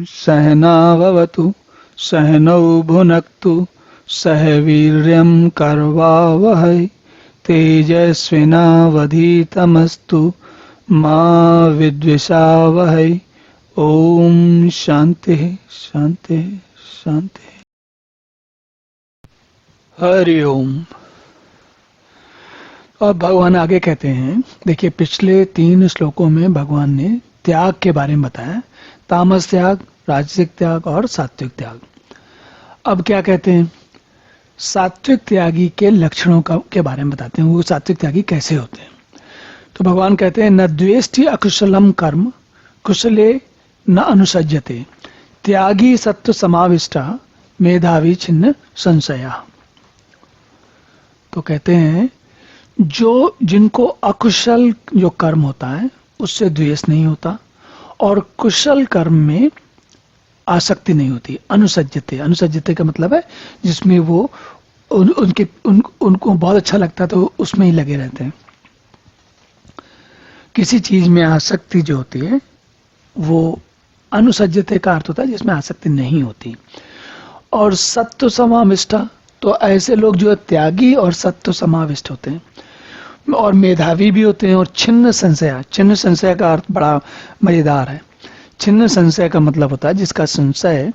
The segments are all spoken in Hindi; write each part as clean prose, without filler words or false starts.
सहनाववतु सहनौ भुनक्तु सह वीर्यं करवावहै तेजस्विनावधीतमस्तु मा विद्विषावहै। ओम शांति शांति शांति। हरि ओम। और भगवान आगे कहते हैं, देखिए पिछले 3 श्लोकों में भगवान ने त्याग के बारे में बताया, तामस त्याग, राजसिक त्याग और सात्विक त्याग। अब क्या कहते हैं, सात्विक त्यागी के लक्षणों के बारे में बताते हैं, वो सात्विक त्यागी कैसे होते हैं। तो भगवान कहते हैं, न द्वेष्टि अकुशलम कर्म कुशले न अनुसज्जते त्यागी सत्व समाविष्टा मेधावी छिन्न संशया। तो कहते हैं जिनको अकुशल जो कर्म होता है उससे द्वेष नहीं होता और कुशल कर्म में आसक्ति नहीं होती। अनुसज्जते, अनुसज्जते का मतलब है जिसमें वो उनको बहुत अच्छा लगता है तो उसमें ही लगे रहते हैं। किसी चीज में आसक्ति जो होती है वो अनुसज्जते का अर्थ होता है जिसमें आसक्ति नहीं होती। और सत्व समाविष्टा, तो ऐसे लोग जो त्यागी और सत्व समाविष्ट होते हैं और मेधावी भी होते हैं। और छिन्न संशय, छिन्न संशय का अर्थ बड़ा मजेदार है। छिन्न संशय का मतलब होता है जिसका संशय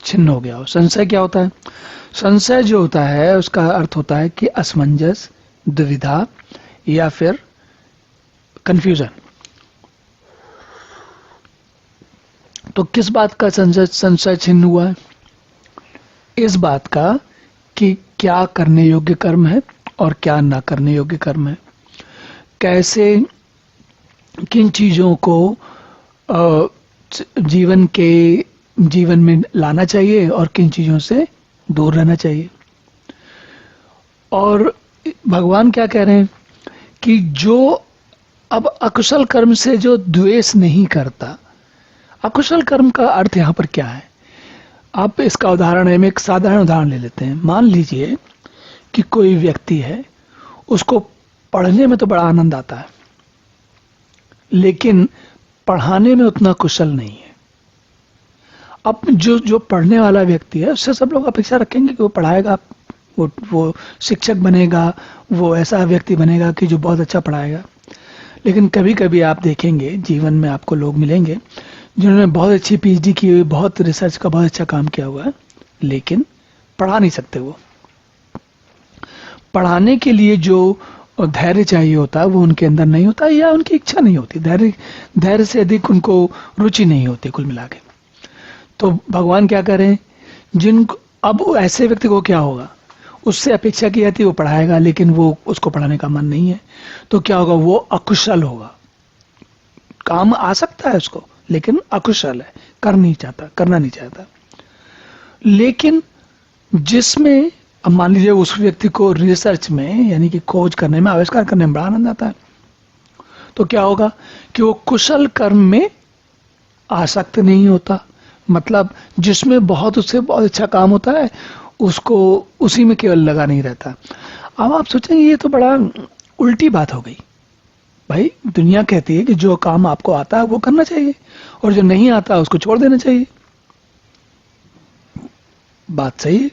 छिन्न हो गया हो। संशय क्या होता है, संशय जो होता है उसका अर्थ होता है कि असमंजस, दुविधा या फिर कंफ्यूजन। तो किस बात का संशय छिन्न हुआ है, इस बात का कि क्या करने योग्य कर्म है और क्या ना करने योग्य कर्म है, कैसे किन चीजों को जीवन में लाना चाहिए और किन चीजों से दूर रहना चाहिए। और भगवान क्या कह रहे हैं कि जो अब अकुशल कर्म से जो द्वेष नहीं करता, अकुशल कर्म का अर्थ यहां पर क्या है। आप इसका उदाहरण है, मैं एक साधारण उदाहरण ले लेते हैं। मान लीजिए कि कोई व्यक्ति है, उसको पढ़ने में तो बड़ा आनंद आता है लेकिन पढ़ाने में उतना कुशल नहीं है। अब जो पढ़ने वाला व्यक्ति है उससे सब लोग अपेक्षा रखेंगे कि वो पढ़ाएगा, वो शिक्षक बनेगा, वो ऐसा व्यक्ति बनेगा कि जो बहुत अच्छा पढ़ाएगा। लेकिन कभी कभी आप देखेंगे जीवन में आपको लोग मिलेंगे जिन्होंने बहुत अच्छी पीएचडी की हुई, बहुत रिसर्च का बहुत अच्छा काम किया हुआ है, लेकिन पढ़ा नहीं सकते। वो पढ़ाने के लिए जो धैर्य चाहिए होता है वो उनके अंदर नहीं होता या उनकी इच्छा नहीं होती। धैर्य से अधिक उनको रुचि नहीं होती कुल मिला के। तो भगवान क्या करें, जिनको अब ऐसे व्यक्ति को क्या होगा, उससे अपेक्षा की जाती है वो पढ़ाएगा लेकिन वो उसको पढ़ाने का मन नहीं है, तो क्या होगा, वो अकुशल होगा। काम आ सकता है उसको लेकिन अकुशल है, करना नहीं चाहता। लेकिन जिसमें अब मान लीजिए उस व्यक्ति को रिसर्च में यानी कि खोज करने में, आविष्कार करने में बड़ा आनंद आता है, तो क्या होगा कि वो कुशल कर्म में आसक्त नहीं होता। मतलब जिसमें उससे बहुत अच्छा काम होता है उसको उसी में केवल लगा नहीं रहता। अब आप सोचेंगे ये तो बड़ा उल्टी बात हो गई। भाई दुनिया कहती है कि जो काम आपको आता है वो करना चाहिए और जो नहीं आता उसको छोड़ देना चाहिए। बात सही है,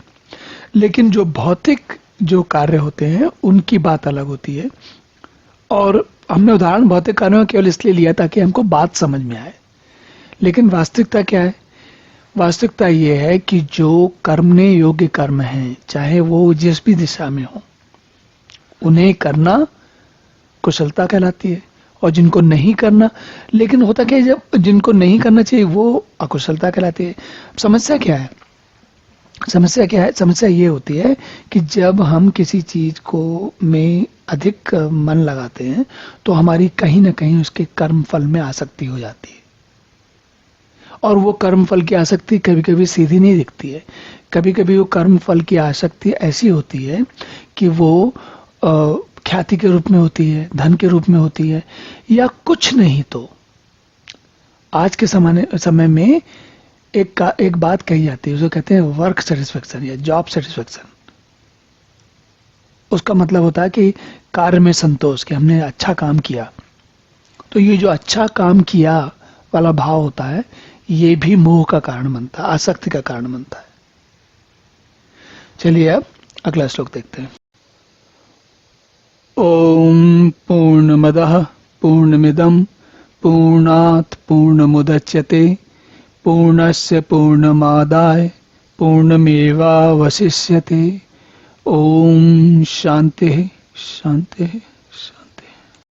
लेकिन जो भौतिक जो कार्य होते हैं उनकी बात अलग होती है। और हमने उदाहरण भौतिक कार्यों केवल इसलिए लिया ताकि हमको बात समझ में आए। लेकिन वास्तविकता क्या है, वास्तविकता ये है कि जो करने योग्य कर्म हैं, चाहे वो जिस भी दिशा में हो, उन्हें करना कुशलता कहलाती है। और जिनको नहीं करना, लेकिन होता क्या है, जब जिनको नहीं करना चाहिए वो अकुशलता कहलाती है। समस्या क्या है, समस्या ये होती है कि जब हम किसी चीज को में अधिक मन लगाते हैं तो हमारी कहीं ना कहीं उसके कर्म फल में आसक्ति हो जाती है। और वो कर्म फल की आसक्ति कभी कभी सीधी नहीं दिखती है, कभी कभी वो कर्म फल की आसक्ति ऐसी होती है कि वो ख्याति के रूप में होती है, धन के रूप में होती है, या कुछ नहीं तो आज के समय में एक बात कही जाती है, उसको कहते हैं वर्क सेटिस्फेक्शन या जॉब सेटिस्फेक्शन। उसका मतलब होता है कि कार्य में संतोष, कि हमने अच्छा काम किया। तो ये जो अच्छा काम किया वाला भाव होता है, ये भी मोह का कारण बनता है, आसक्ति का कारण बनता है। चलिए अब अगला श्लोक देखते हैं। ओम पूर्णमदः पूर्णमिदं पूर्णात् पूर्णमुदच्यते पूर्णस्य पूर्णमादाय पूर्णमेवावशिष्यते। ओम शांति शांति।